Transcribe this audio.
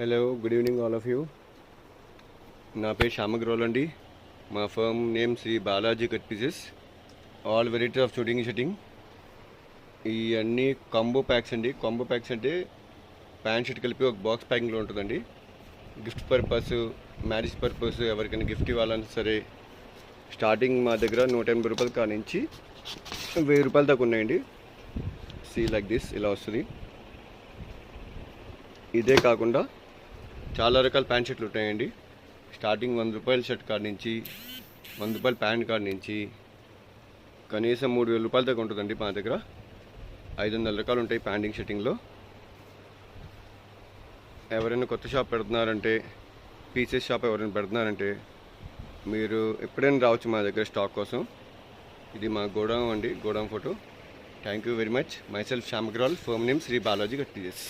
Hello good evening all of you. నా పేరు శ్యామ్ అగర్వాల్ అండి. మా firm name Shri Balaji cut pieces. All varieties of suiting. ఈ అన్ని కాంబో ప్యాక్స్ అండి. కాంబో ప్యాక్స్ అంటే ప్యాంట్ షర్ట్ కలిపి ఒక బాక్స్ ప్యాకింగ్లో ఉంటుందండి. గిఫ్ట్ పర్పస్, మ్యారేజ్ పర్పస్, ఎవరికైనా గిఫ్ట్ ఇవ్వాలన్నా సరే స్టార్టింగ్ మా దగ్గర 180 రూపాయల కాడ నుంచి 1000 రూపాయల దాకా ఉన్నాయండి. సీ లైక్ దిస్ ఇలా వస్తుంది. ఇదే కాకుండా చాలా రకాల ప్యాంట్ షర్ట్లు ఉంటాయండి. స్టార్టింగ్ 100 రూపాయల షర్ట్ కాడ నుంచి 100 రూపాయల ప్యాంట్ కాడ నుంచి కనీసం 3000 రూపాయల దాకా ఉంటుందండి. మా దగ్గర 500 రకాలు ఉంటాయి ప్యాంటింగ్ షర్టింగ్లో. ఎవరైనా కొత్త షాప్ పెడుతున్నారంటే, పీసెస్ షాప్ ఎవరైనా పెడుతున్నారంటే మీరు ఎప్పుడైనా రావచ్చు మా దగ్గర స్టాక్ కోసం. ఇది మా గోడౌన్ అండి, godown photo. Thank you very much. Myself Shyam Agarwal, firm name Shri Balaji cut pieces.